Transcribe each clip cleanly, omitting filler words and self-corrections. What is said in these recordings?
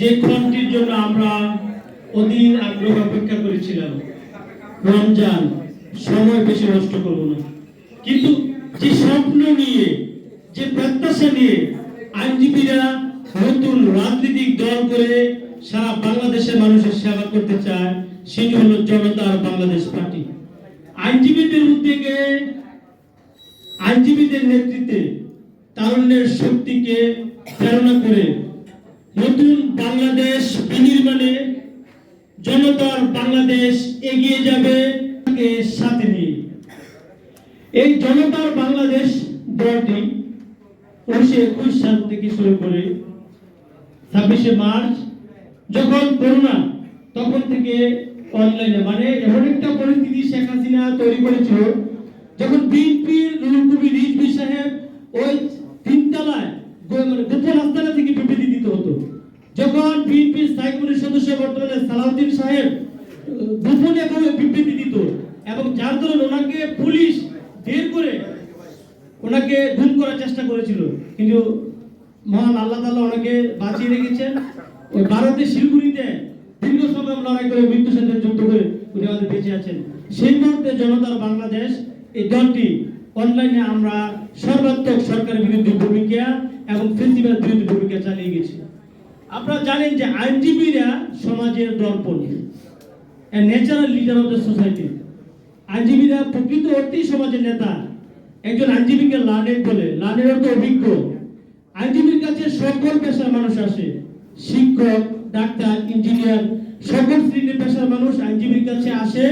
যে ক্ষণটির জন্য আমরা অধীর আগ্রহ অপেক্ষা করেছিলাম, রমজান, সময় বেশি নষ্ট করব না, কিন্তু যে স্বপ্ন নিয়ে, যে প্রত্যাশা নিয়ে আইনজীবীরা নতুন রাজনৈতিক দল করে সারা বাংলাদেশের মানুষের সেবা করতে চায়, সেটি হলো জনতার বাংলাদেশ পার্টি। আইনজীবীদের উদ্যোগে, আইনজীবীদের নেতৃত্বে তারুণ্যের শক্তিকে প্রেরণা করে নতুন বাংলাদেশ বিনির্মাণে জনতার বাংলাদেশ এগিয়ে যাবে সাথে নিয়ে। এই জনতার বাংলাদেশ দলটি 1921 সাল থেকে শুরু করে 26শে মার্চ যখন করোনা, তখন থেকে অনলাইনে, মানে এমন একটা পরিস্থিতি শেখ হাসিনা তৈরি করেছিল, যখন বিএনপির নুরুল কবির রিজভী সাহেব ওই তিনতলায় গোপন আস্তানা থেকে বিবৃতি দিতে হতো, যখন বিএনপির স্থায়ী কমিটির সদস্য বর্তমানে সালাউদ্দিন সাহেব গোপনে বিবৃতি দিত, এবং যার দরুন ওনাকে পুলিশ বের করে ওনাকে গুম করার চেষ্টা করেছিল, কিন্তু মহান আল্লাহ তাআলা ওনাকে বাঁচিয়ে রেখেছেন। ওই ভারতের শিলিগুড়িতে দীর্ঘ সময় লড়াই করে মৃত্যুর সাথে যুদ্ধ করে উনি আমাদের বেঁচে আছেন। সেই মুহূর্তে জনতার বাংলাদেশ এই দলটি অনলাইনে আমরা সর্বাত্মক সরকারের বিরুদ্ধে ভূমিকা এবং ফেসিবাদ বিরুদ্ধে ভূমিকা চালিয়ে গেছি। আপনারা জানেন যে আইনজীবীরা সমাজের দর্পণ, natural leader of the society. আইনজীবীরা প্রকৃত অর্থেই সমাজের নেতা। একজন আইনজীবীকে লার্নেড বলে, লার্নেড অর্থ অভিজ্ঞ। আইনজীবীর কাছে সকল পেশার মানুষ আসে, শিক্ষক, ডাক্তার, ইঞ্জিনিয়ার, সকল শ্রেণীর পেশার মানুষ আইনজীবীর কাছে আসে।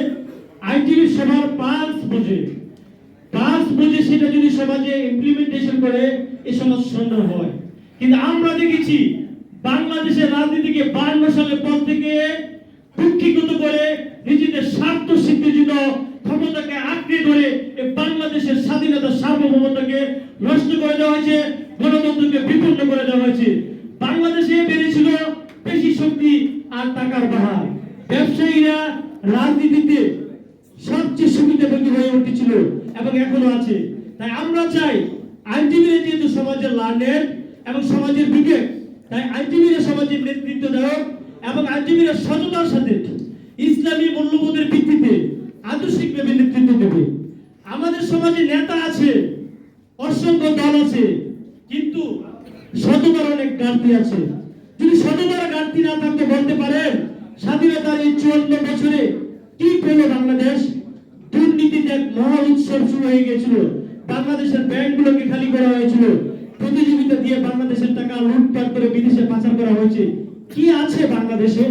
আইনজীবী সবার পাঁচ বুঝে সেটা যদি সমাজে ইমপ্লিমেন্টেশন করে এই সমাজ সুন্দর হয়। কিন্তু আমরা দেখেছি বাংলাদেশের রাজনীতিকে 52 সালের পর থেকে কুক্ষিগত করে নিজেদের স্বার্থ সিদ্ধির জন্য ক্ষমতাকে আঁকড়ে ধরে এই বাংলাদেশের স্বাধীনতা সার্বভৌমত্বকে নষ্ট করে দেওয়া হয়েছে, গণতন্ত্রকে বিপন্ন করে দেওয়া হয়েছে। বাংলাদেশে বেড়েছিল পেশি শক্তি আর টাকার বাহার। ব্যবসায়ীরা রাজনীতিতে সবচেয়ে সুবিধাভোগী হয়ে উঠেছিল এবং এখনো আছে। তাই আমরা চাই আইনজীবীরা যেহেতু সমাজের লার্নেড এবং সমাজের বিবেক, তাই আইনজীবীরা সমাজের নেতৃত্ব দেওয়া এবং আইনজীবীরা সততার সাথে ইসলামী মূল্যবোধের ভিত্তিতে আদর্শিকভাবে নেতৃত্ব দেবে। আমাদের সমাজে নেতা আছে, অসংখ্য দল আছে, কিন্তু সততার অনেক ঘাটতি আছে। যদি সততার ঘাটতি না থাকতে বলতে পারেন স্বাধীনতার এই 54 বছরে কি পেল বাংলাদেশ? দুর্নীতির এক মহা উৎসব শুরু হয়ে গেছিল, বাংলাদেশের ব্যাংকগুলোকে খালি করা হয়েছিল, প্রতিযোগিতা দিয়ে বাংলাদেশের টাকা লুটপাট করে বিদেশে পাচার করা হয়েছে। কি আছে বাংলাদেশে?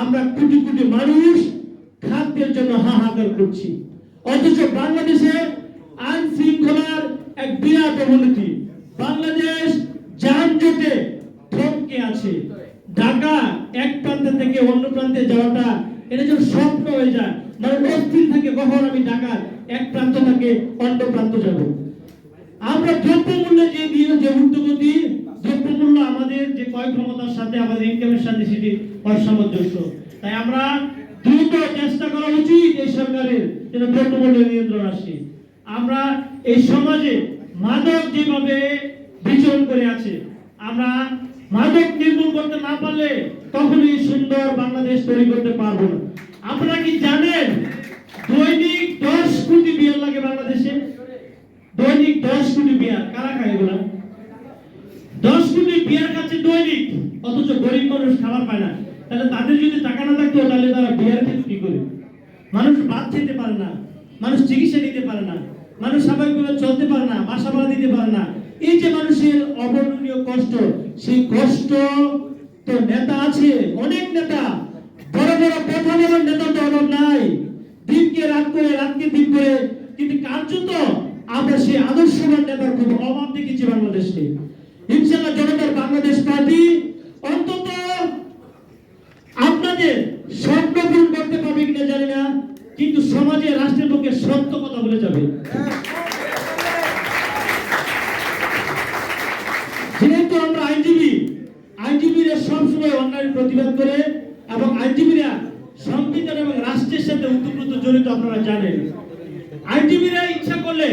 আমরা কোটি কোটি মানুষ খাদ্যের জন্য হাহাকার করছি, অথচ বাংলাদেশে আইন শৃঙ্খলার এক বিরাট অবনতি। বাংলাদেশ যানজটে থমকে আছে। ঢাকা এক প্রান্ত থেকে অন্য প্রান্তে যাওয়াটা এটা যেন স্বপ্ন হয়ে যায়, মানে অস্থির থাকে কখন আমি ঢাকার এক প্রান্ত থেকে অন্য প্রান্ত যাব। আমরা দ্রব্যমূল্যে যে ঊর্ধ্বগতি, দ্রব্যমূল্য আমাদের যে ক্রয় ক্ষমতার সাথে আমাদের ইনকামের সাথে সেটি অসামঞ্জস্য। তাই আমরা দ্রুত চেষ্টা করা উচিত এই সরকারের যেন দ্রব্যমূল্য নিয়ন্ত্রণ আসে। আমরা এই সমাজে মাদক যেভাবে বিচরণ করে আছে, আমরা মাদক নির্মূল করতে না পারলে কখনোই সুন্দর বাংলাদেশ তৈরি করতে পারবো না। আপনারা কি জানেন দৈনিক 10 কোটি বিয়ার লাগে বাংলাদেশে? দৈনিক 10 কোটি বিয়ার কারা খায় এগুলা? 10 কোটি বিয়ার খাচ্ছে দৈনিক, অথচ গরিব মানুষ খাবার পায় না। তাহলে তাদের যদি টাকা না থাকতো তাহলে তারা বিয়ার খেতে কি করে? মানুষ ভাত খেতে পারে না, মানুষ চিকিৎসা নিতে পারে না, মানুষ স্বাভাবিকভাবে চলতে পারে না, বাসা ভাড়া দিতে পারে না। এই যে মানুষের অবর্ণনীয় কষ্ট, সেই কষ্ট তো নেতা আছে, অনেক নেতা, বড় বড় কথা বলার নেতা তো অভাব নাই, দিনকে রাত করে রাতকে দিন করে, কিন্তু কার্যত আমরা সেই আদর্শবান নেতার খুব অভাব দেখেছি বাংলাদেশে। ইনশাআল্লাহ জনতার বাংলাদেশ পার্টি অন্তত আপনাদের স্বপ্ন পূরণ করতে পারবে কিনা জানি না, কিন্তু সমাজে রাষ্ট্রের পক্ষে সত্য কথা বলে যাবে। যেহেতু আমরা আইনজীবীরা সবসময় অন্যায়ের প্রতিবাদ করে এবং আইনজীবীরা সংবিধান এবং রাষ্ট্রের সাথে ওতপ্রোত জড়িত, আপনারা জানেন। আইনজীবীরা ইচ্ছা করলে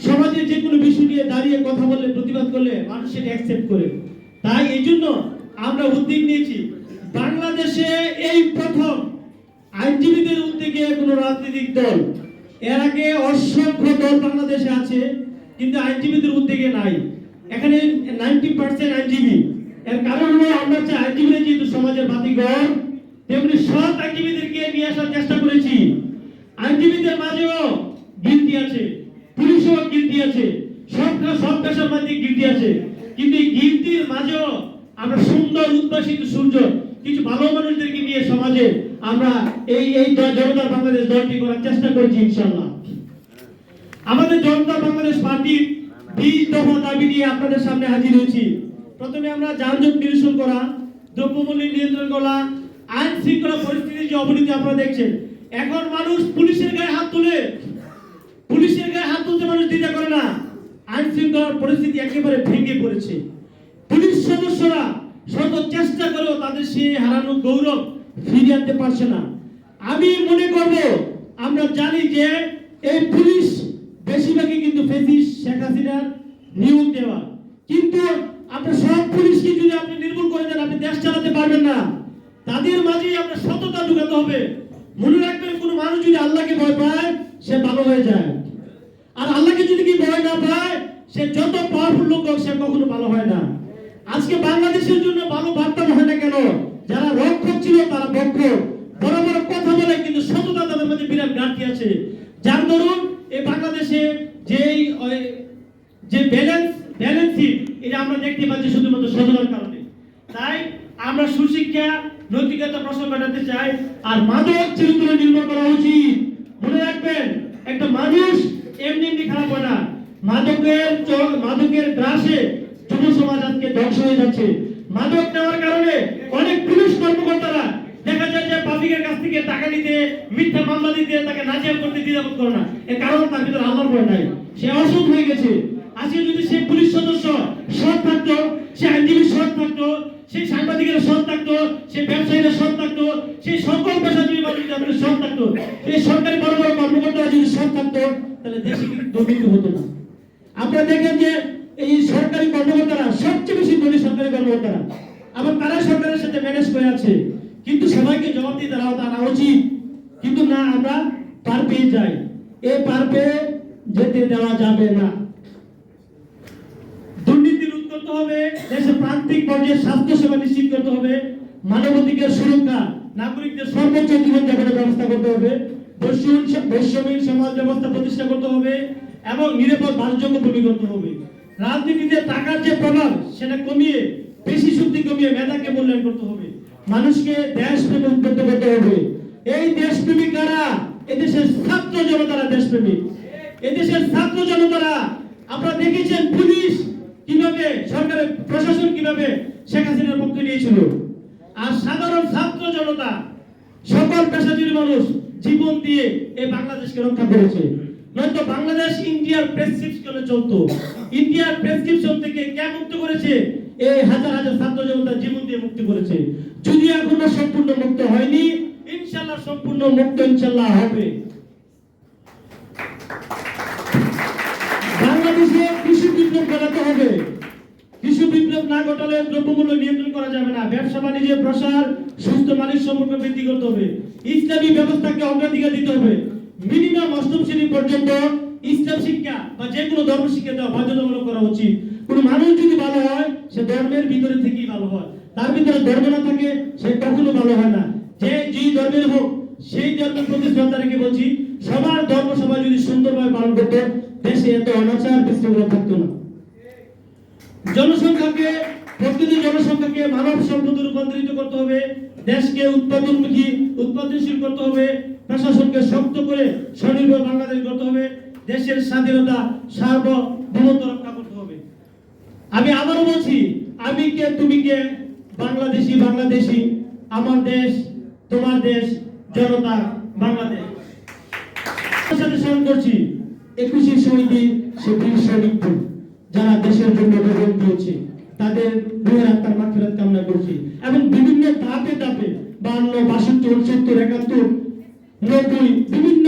সমাজের যে কোনো বিষয় নিয়ে দাঁড়িয়ে কথা বললে, প্রতিবাদ করলে মানুষ সেটা অ্যাকসেপ্ট করে। তাই এই জন্য আমরা উদ্যোগ নিয়েছি বাংলাদেশে এই প্রথম আইনজীবীদের উদ্যোগে কোনো রাজনৈতিক দল, এর আগে অসংখ্য দল বাংলাদেশে আছে কিন্তু আইনজীবীদের উদ্যোগে নাই। এখানে 90% আইনজীবী। এর কারণ হলো আমরা চাই আইনজীবীরা যেহেতু সমাজের বাতিঘর, তেমনি সৎ আইনজীবীদেরকে নিয়ে আসার চেষ্টা করেছি। আইনজীবীদের মাঝেও গিলটি আছে, পুলিশও গিলটি আছে, সব পেশার মধ্যে গিলটি আছে, কিন্তু এই গিলটির মাঝেও আমরা সুন্দর উদ্ভাসিত সূর্য কিছু ভালো মানুষদেরকে নিয়ে সমাজে আমরা এই জনতা বাংলাদেশ দলটি করার চেষ্টা করছি ইনশাআল্লাহ। আমাদের জনতা বাংলাদেশ পার্টির 20 দফা দাবি নিয়ে আপনাদের সামনে হাজির হয়েছি। প্রথমে আমরা যানজট নিরসন করা, দ্রব্যমূল্য নিয়ন্ত্রণ করা, আইন শৃঙ্খলা পরিস্থিতির যে অবনতি আপনারা দেখছেন। এখন মানুষ পুলিশের গায়ে হাত তুলে, পুলিশের গায়ে হাত তুলতে মানুষ দ্বিধা করে না। আইন শৃঙ্খলার পরিস্থিতি একেবারে ভেঙে পড়েছে। পুলিশ সদস্যরা শত চেষ্টা করেও তাদের সেই হারানো গৌরব ফিরিয়ে আনতে পারছে না। আমি মনে করব, আমরা জানি যে এই পুলিশ বেশিরভাগই কিন্তু ফেসিস্ট শেখ হাসিনার নিয়োগ দেওয়া, কিন্তু আপনার সব পুলিশকে যদি আপনি নির্মূল করে দেন আপনি দেশ চালাতে পারবেন না। তাদের মাঝে আপনার সততা ঢুকাতে হবে। মনে রাখবেন, কোনো মানুষ যদি আল্লাহকে ভয় পায় সে ভালো হয়ে যায়, আর আল্লাহকে যদি কি ভয় না পায় সে যত পাওয়ারফুল লোক হোক সে কখনো ভালো হয় না। আজকে বাংলাদেশের জন্য ভালো বার্তা হয় না কেন? যারা রক্ষক ছিল তারা ভক্ষক, বড় বড় কথা বলে কিন্তু সততা তাদের মধ্যে বিরাট ঘাটতি আছে। যার দরুন এই বাংলাদেশে যে ব্যালেন্সিং এটা আমরা দেখতে পাচ্ছি শুধুমাত্র সততার কারণে। তাই আমরা সুশিক্ষা নৈতিকতা প্রশ্ন কাটাতে চাই, আর মাদক চিরতরে নির্মূল করা উচিত। মনে রাখবেন, একটা মানুষ এমনি এমনি খারাপ হয় না। মাদকের গ্রাসে যুব সমাজ আজকে ধ্বংস হয়ে যাচ্ছে। মাদক নেওয়ার কারণে অনেক পুলিশ কর্মকর্তারা দেখা যায় যে পাবলিকের কাছ থেকে টাকা নিতে, মিথ্যা মামলা দিতে, তাকে নাজিয়াল করতে দ্বিধাবোধ করে না। এর কারণ তার ভিতরে আল্লাহর ভয় নাই, সে অসৎ হয়ে গেছে। আজকে যদি সে পুলিশ সদস্য সৎ থাকতো, সে আইনজীবী সৎ থাকতো, সেই সাংবাদিকেরা সৎ থাকতো, সেই ব্যবসায়ীরা সৎ থাকতো, সেই সকল পেশাজীবী মানুষরা সৎ থাকতো, এই সরকারি বড় বড় কর্মকর্তারা যদি সৎ থাকতো তাহলে দেশে কিন্তু দুর্নীতি হতো না। আপনারা দেখেন যে এই সরকারি কর্মকর্তারা সবচেয়ে বেশি ধনী সরকারি কর্মকর্তারা, আবার তারা সরকারের সাথে ম্যানেজ করে আছে, কিন্তু সবাইকে জবাব দিয়ে তারা আনা উচিত। কিন্তু না, আমরা পার পেয়ে যাই। এই পার পেয়ে যেতে দেওয়া যাবে না। দুর্নীতি রোধ করতে হবে, দেশের প্রান্তিক পর্যায়ে স্বাস্থ্য সেবা নিশ্চিত করতে হবে, মানবাধিকার সুরক্ষা, নাগরিকদের সর্বোচ্চ জীবনযাপনের ব্যবস্থা করতে হবে, বৈষম্যহীন সমাজ ব্যবস্থা প্রতিষ্ঠা করতে হবে এবং নিরাপদ বাসযোগ্য ভূমি করতে হবে। রাজনীতিতে টাকার যে প্রভাব সেটা কমিয়ে, বেশি শক্তি কমিয়ে মেধাকে মূল্যায়ন করতে হবে। মানুষকে দেশপ্রেমে উদ্বুদ্ধ করতে হবে। এই দেশপ্রেমিক কারা? এদেশের ছাত্র জনতারা দেশপ্রেমিক। এদেশের ছাত্র জনতারা, আপনারা দেখেছেন পুলিশ কিভাবে, সরকারের প্রশাসন কিভাবে শেখ হাসিনার পক্ষে নিয়েছিল, আর সাধারণ ছাত্র জনতা, সকল পেশাজীবী মানুষ জীবন দিয়ে এই বাংলাদেশকে রক্ষা করেছে। নয়তো বাংলাদেশ ইন্ডিয়ার প্রেসক্রিপশনে চলতো। ইন্ডিয়ার প্রেসক্রিপশন থেকে কে মুক্ত করেছে? এই হাজার হাজার ছাত্র জনতা জীবন দিয়ে মুক্তি করেছে। যদি এখনো সম্পূর্ণ মুক্ত হয়নি, ইনশাআল্লাহ সম্পূর্ণ মুক্ত ইনশাআল্লাহ হবে। বাংলাদেশে কৃষি বিপ্লব ঘটাতে হবে। কৃষি বিপ্লব না ঘটালে দ্রব্যমূল্য নিয়ন্ত্রণ করা যাবে না। ব্যবসা বাণিজ্যের প্রসার, সুস্থ মালিক সম্পর্ক বৃদ্ধি করতে হবে। ইসলামী ব্যবস্থাকে অগ্রাধিকার দিতে হবে। মিনিমাম অষ্টম শ্রেণী পর্যন্ত ইসলাম শিক্ষা বা যে কোনো ধর্ম শিক্ষা দেওয়া বাধ্যতামূলক করা উচিত। কোনো মানুষ যদি ভালো হয় সে ধর্মের ভিতরে থেকেই ভালো হয়, তার ভিতরে ধর্ম না থাকে সে কখনো ভালো হয় না। যে ধর্মের হোক সেই ধর্মের প্রতি শ্রদ্ধা রেখে বলছি, সবার ধর্ম সবাই যদি সুন্দরভাবে পালন করত দেশে এত অনাচার বিশৃঙ্খলা থাকতো না। প্রকৃত জনসংখ্যাকে মানব সম্পদে রূপান্তরিত করতে হবে। দেশকে উৎপাদনশীল করতে হবে। প্রশাসনকে শক্ত করে স্বনির্ভর বাংলাদেশ করতে হবে। দেশের স্বাধীনতা সার্বভৌমত্ব রক্ষা করতে হবে। আমি আবারও বলছি, আমি কে তুমি কে, বাংলাদেশি, আমার দেশ তোমার দেশ, জনতা বাংলাদেশ। সাথে স্মরণ করছি 21শে শহীদ সৈনিকদের যারা দেশের জন্য জীবন দিয়েছে, তাদের রুহের আত্মার মাগফিরাত কামনা করছি। এবং বিভিন্ন ধাপে 52, 62, 69, 71, 90 বিভিন্ন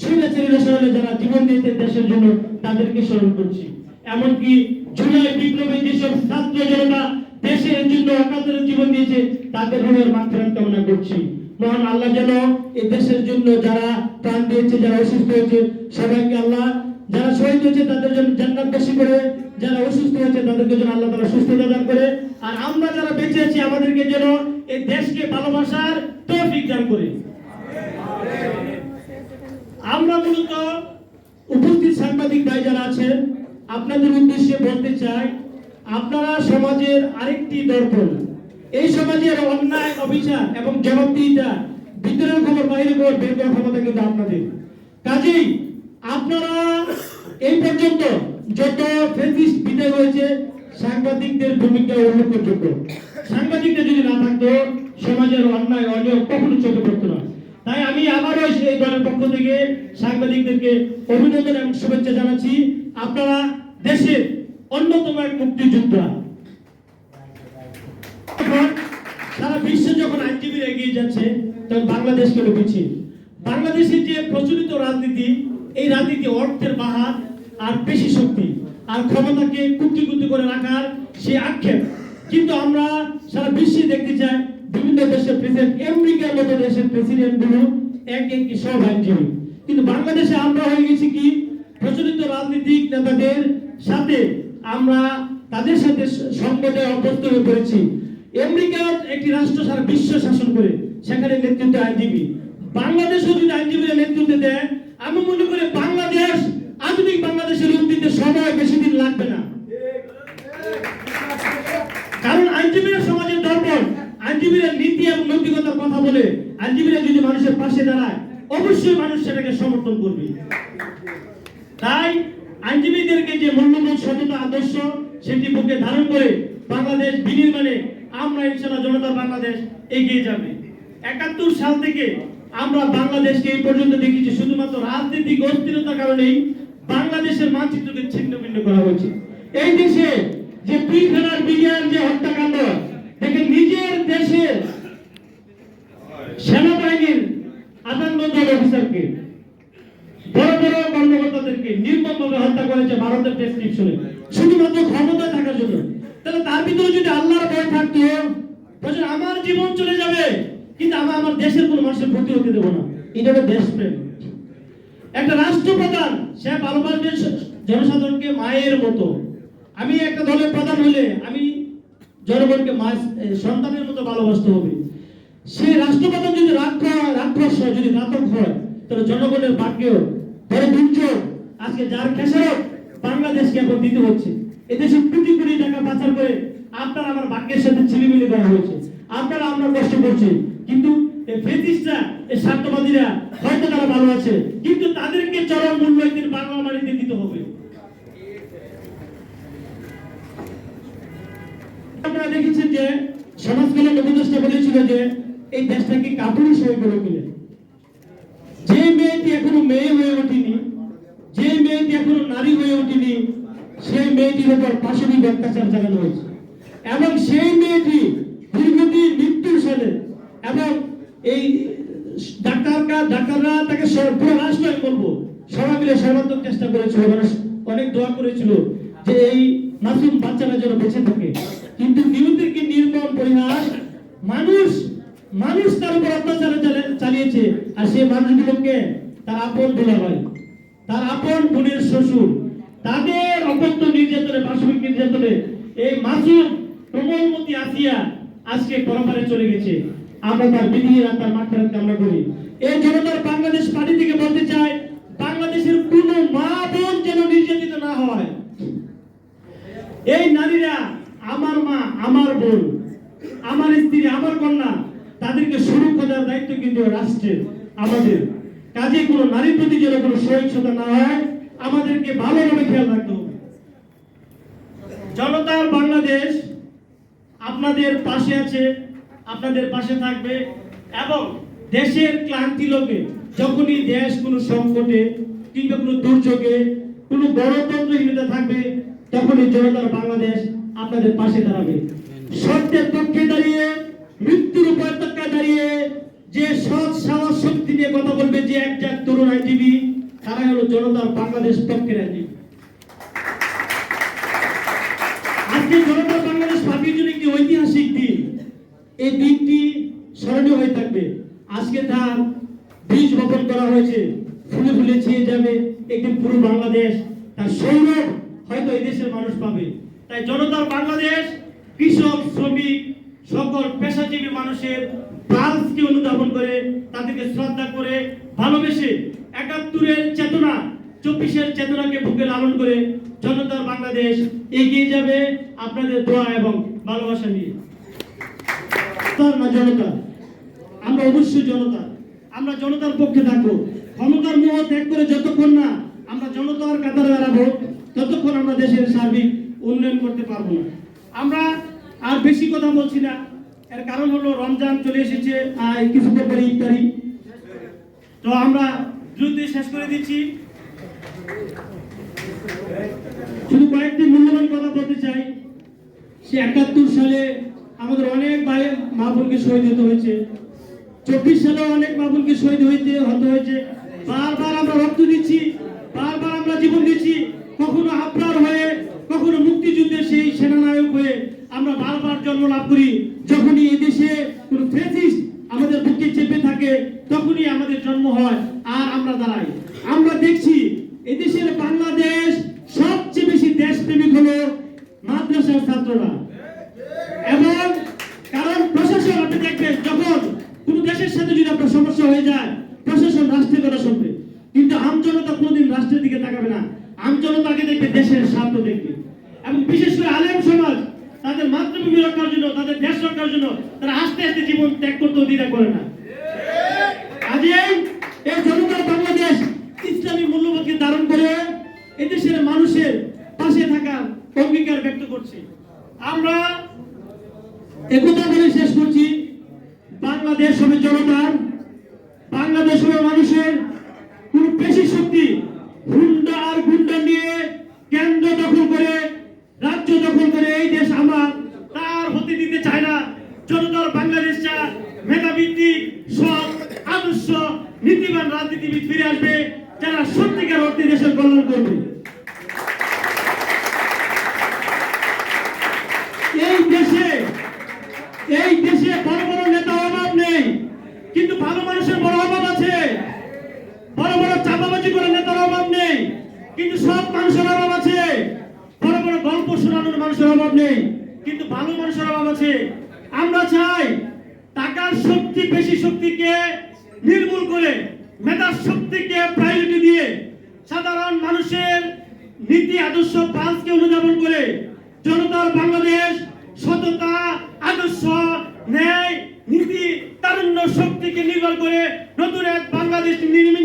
স্বৈরাচারী শাসনে যারা জীবন দিয়েছে দেশের জন্য তাদেরকে স্মরণ করছি। এমনকি জুলাই বিপ্লবে যেসব ছাত্র জনতা দেশের জন্য একাত্তরে জীবন দিয়েছে, তাদের রুহের মাগফিরাত কামনা করছি। মহান আল্লাহ যেন এই দেশের জন্য যারা প্রাণ দিয়েছে, যারা অসুস্থ হয়েছে, সবাইকে আল্লাহ, যারা শহীদ হয়েছে তাদের জন্য জান্নাতবাসী করে, যারা অসুস্থ হয়েছে তাদেরকে যেন আল্লাহ তাআলা সুস্থতা দান করে, আর আমরা যারা বেঁচে আছি আমাদেরকে যেন এই দেশকে ভালোবাসার তৌফিক দান করে। আমরা মূলত উপস্থিত সাংবাদিক ভাই যারা আছেন, আপনাদের উদ্দেশ্যে বলতে চাই, আপনারা সমাজের আরেকটি দর্পণ। এই সমাজের অন্যায়, অবিচার এবং জবাবদিহিতা, ভিতরের খবর বাইরের খবর বের করার ক্ষমতা কিন্তু আপনাদের। কাজেই আপনারা এই পর্যন্ত যত ফেসিস্ট বিদায় হয়েছে, সাংবাদিকদের ভূমিকা উল্লেখযোগ্য। সাংবাদিকরা যদি না থাকতো সমাজের অন্যায় অনিয়ম কখনো চোখে পড়তো না। তাই আমি আবারও এই দলের পক্ষ থেকে সাংবাদিকদেরকে অভিনন্দন এবং শুভেচ্ছা জানাচ্ছি। আপনারা দেশের অন্যতম এক মুক্তিযোদ্ধা। সারা বিশ্ব যখন আইনজীবীরা এগিয়ে যাচ্ছে, তখন বাংলাদেশকে পিছিয়ে। বাংলাদেশের যে প্রচলিত রাজনীতি, এই রাজনীতি অর্থের বাহার আর পেশি শক্তি আর ক্ষমতাকে কুক্ষিগত করে রাখার সে আক্ষেপ। কিন্তু আমরা সারা বিশ্বে দেখতে চাই বিভিন্ন দেশের প্রেসিডেন্ট, আমেরিকার মতো দেশের প্রেসিডেন্ট গুলো একটি সব আইনজীবী। কিন্তু বাংলাদেশে আমরা হয়ে গেছি কি, প্রচলিত রাজনৈতিক নেতাদের সাথে আমরা তাদের সাথে সংকটে অভ্যস্ত হয়ে পড়েছি। আমেরিকার একটি রাষ্ট্র সারা বিশ্ব শাসন করে, সেখানে নেতৃত্ব আইনজীবী। বাংলাদেশও যদি আইনজীবীরা নেতৃত্ব দেয়, আমি মনে করি বাংলাদেশ, আধুনিক বাংলাদেশের উন্নতিতে সময় বেশি দিন লাগবে না। কারণ আইনজীবীরা সমাজের দর্পণ। আইনজীবীরা নীতি এবং নৈতিকতার কথা বলে, আইনজীবীরা যদি মানুষের পাশে দাঁড়ায়, অবশ্যই মানুষ সেটাকে সমর্থন করবে। তাই আইনজীবীদেরকে যে মূল্যবোধ, সততা, আদর্শ, সেটি বুকে ধারণ করে বাংলাদেশ বিনির্মাণে আমরা ইনশাআল্লাহ জনতার বাংলাদেশ এগিয়ে যাবে। ৭১ সাল থেকে আমরা বাংলাদেশকে এই পর্যন্ত দেখেছি শুধুমাত্র রাজনৈতিক অস্থিরতার কারণেই বাংলাদেশের মানচিত্রকে ছিন্ন ভিন্ন করা হয়েছে। এই দেশে যে পিলখানার বিরিয়ার যে হত্যাকাণ্ড, দেখেন নিজের দেশের সেনাবাহিনীর ৫৮ জন অফিসারকে, বড় বড় কর্মকর্তাদেরকে নির্মমভাবে হত্যা করেছে ভারতের প্রেসক্রিপশনে, শুধুমাত্র ক্ষমতায় থাকার জন্য। তাহলে তার ভিতরে যদি আল্লাহর ভয় থাকতো, বলছেন আমার জীবন চলে যাবে কিন্তু আমি আমার দেশের কোনো মানুষের ক্ষতি হতে দেবো না, এটা হলো দেশপ্রেম। একটা রাষ্ট্রপ্রধান, সে ভালোবাসবে জনসাধারণকে মায়ের মতো। আমি একটা দলের প্রধান হলে আমি জনগণকে সন্তানের মতো ভালোবাসতে হবে। সে রাষ্ট্রপ্রধান যদি রাক্ষস হয়, যদি ঘাতক হয়, তাহলে জনগণের ভাগ্যেও বড় দুর্যোগ। আজকে যার খেসারত বাংলাদেশকে এখন দিতে হচ্ছে। এদেশে কোটি কোটি টাকা পাচার করে আপনার আমার ভাগ্যের সাথে ছিলিমিলি করা হয়েছে। আপনারা আমরা কষ্ট করছি, কিন্তু এই ফেসিস্টরা, এই স্বার্থবাদীরা হয়তো তারা ভালো আছে, কিন্তু তাদেরকে চরম মূল্য একদিন বাংলা মাটিতে দিতে হবে। আপনারা দেখেছেন যে সমাজ কল্যাণ উপদেষ্টা বলেছিল যে এই দেশটাকে কাপুরুষ হয়ে গেল কিনে। যে মেয়েটি এখনো মেয়ে হয়ে ওঠেনি, যে মেয়েটি এখনো নারী হয়ে ওঠেনি, সেই মেয়েটির উপর পাশবিক অত্যাচার চালানো হয়েছে। এবং সেই মেয়েটি দীর্ঘদিন মৃত্যুর সাথে, এবং এই ডাক্তাররা তাকে পুরো রাষ্ট্র বলবো সবাই মিলে সর্বাত্মক চেষ্টা করেছিল, অনেক দোয়া করেছিল যে এই মাসুম বাচ্চারা যেন বেঁচে থাকে। কিন্তু নিহতকে নির্মম পরিহাস, মানুষ তার উপর অত্যাচার চালিয়েছে। আর সেই মানুষগুলোকে তার আপন বলা হয়, তার আপন বোনের শ্বশুর, তাদের অকথ্য নির্যাতনে, পাশবিক নির্যাতনে এই মাসুম কোমলমতি আসিয়া আজকে পরপারে চলে গেছে। আমরা তার বিধির আর তার মাগফিরাত কামনা করি। এই জনতার বাংলাদেশ পার্টি থেকে বলতে চাই, বাংলাদেশের কোন মা বোন যেন নির্যাতিত না হয়। এই নারীরা আমার মা, আমার বোন, আমার স্ত্রী, আমার কন্যা, তাদেরকে সুরক্ষা দেওয়ার দায়িত্ব কিন্তু রাষ্ট্রের, আমাদের। কাজে কোনো নারীর প্রতি যেন কোনো সহিংসতা না হয়, আমাদেরকে ভালোভাবে খেয়াল রাখতে হবে। জনতার বাংলাদেশ আপনাদের পাশে আছে, আপনাদের পাশে থাকবে। এবং দেশের ক্লান্তি লোকে যখনই দেশ কোনো সংকটে কিংবা কোনো দুর্যোগে, কোনো গণতন্ত্রহীনতা থাকবে, তখনই জনতার বাংলাদেশ আপনাদের পাশে দাঁড়াবে। সত্যের পক্ষে দাঁড়িয়ে, মৃত্যুর উপত্যকায় দাঁড়িয়ে যে সৎ সাহস শক্তি নিয়ে কথা বলবে, যে একজাক তরুণ আইনজীবী, তারা হলো জনতার বাংলাদেশ পক্ষের আইনজীবী। আজকে জনতার বাংলাদেশ পার্টির জন্য একটি এই দিনটি স্মরণীয় হয়ে থাকবে। আজকে তার বীজ বপন করা হয়েছে, ফুলে ফুলে ছেয়ে যাবে একদিন পুরো বাংলাদেশ, তার সৌরভ হয়তো এই দেশের মানুষ পাবে। তাই জনতার বাংলাদেশ কৃষক, শ্রমিক, সকল পেশাজীবী মানুষের পালসকে অনুধাবন করে, তাদেরকে শ্রদ্ধা করে, ভালোবেসে ৭১-এর চেতনা, ২৪-এর চেতনাকে বুকে লালন করে জনতার বাংলাদেশ এগিয়ে যাবে আপনাদের দোয়া এবং ভালোবাসা নিয়ে। তার না জনতা, আমরা অবশ্যই জনতা, আমরা জনতার পক্ষে থাকবো। ক্ষমতার মোহ ত্যাগ করে যতক্ষণ না আমরা জনতার কাতারে দাঁড়াবো, ততক্ষণ আমরা দেশের সার্বিক উন্নয়ন করতে পারবো না। আমরা আর বেশি কথা বলছি না, এর কারণ হলো রমজান চলে এসেছে, আর কিছুক্ষণ পরে ইফতারি। তো আমরা দ্রুত শেষ করে দিচ্ছি। শুধু কয়েকটি মূল্যবান কথা বলতে চাই। সে ৭১ সালে আমাদের অনেক ভাই মা বোনকে শহীদ হতে হয়েছে, ২৪ সালেও অনেক মা বোনকে শহীদ হতে হয়েছে। বারবার আমরা রক্ত দিচ্ছি, বারবার আমরা জীবন দিচ্ছি, কখনো আবরার হয়ে, কখনো মুক্তিযুদ্ধের সেই সেনানায়ক হয়ে আমরা বারবার জন্ম লাভ করি। যখনই এদেশে কোনো ফ্যাসিস্ট আমাদের বুকে চেপে থাকে, তখনই আমাদের জন্ম হয় আর আমরা দাঁড়াই। আমরা দেখছি এদেশের বাংলাদেশ সবচেয়ে বেশি দেশপ্রেমিক হলো মাদ্রাসার ছাত্ররা। এবং কারণ প্রশাসন, আপনি দেখবেন যখন কোন দেশের সাথে যদি আপনার সমস্যা হয়ে যায়, প্রশাসন রাষ্ট্রের কথা শুনবে, কিন্তু আমজনতা কোনোদিন রাষ্ট্রের দিকে তাকাবে না। আমজনতাকে দেখবে দেশের স্বার্থ দেখবে। এবং বিশেষ করে আলেম সমাজ তাদের মাতৃভূমি রক্ষার জন্য, তাদের দেশ রক্ষার জন্য তারা আস্তে আস্তে জীবন ত্যাগ করতেও দ্বিধা করে না। আজই এই জনতার বাংলাদেশ ইসলামী মূল্যবোধকে ধারণ করে এদেশের মানুষের পাশে থাকার অঙ্গীকার ব্যক্ত করছে। আমরা একতা বলে শেষ করছি, বাংলাদেশ হবে জনতার, বাংলাদেশ হবে মানুষের। কোন পেশি শক্তি হুন্ডা আর গুন্ডা নিয়ে কেন্দ্র দখল করে, রাজ্য দখল করে এই দেশ আমার তার হতে দিতে চায় না। জনতার বাংলাদেশ চায় মেধাভিত্তিক, সৎ, আদর্শ, নীতিবান রাজনীতিবিদ ফিরে আসবে, যারা সত্যিকার অর্থে দেশের কল্যাণ করবে। এই দেশে বড় বড় নেতা অভাব নেই, কিন্তু ভালো মানুষের বড় অভাব আছে। বড় বড় চাপাবাজি করে নেতার অভাব নেই, কিন্তু সব মানুষের অভাব আছে। বড় বড় গল্প শোনানোর মানুষের অভাব নেই, কিন্তু ভালো মানুষের অভাব আছে। আমরা চাই টাকার শক্তি, পেশি শক্তিকে নির্মূল করে মেধার শক্তিকে প্রায়োরিটি দিয়ে সাধারণ মানুষের নীতি, আদর্শ, পালসকে অনুধাবন করে জনতার বাংলাদেশ সততা, আদর্শ, ন্যায়, নীতি, তারুণ্য শক্তিকে নির্ভর করে নতুন এক বাংলাদেশ নির্মিত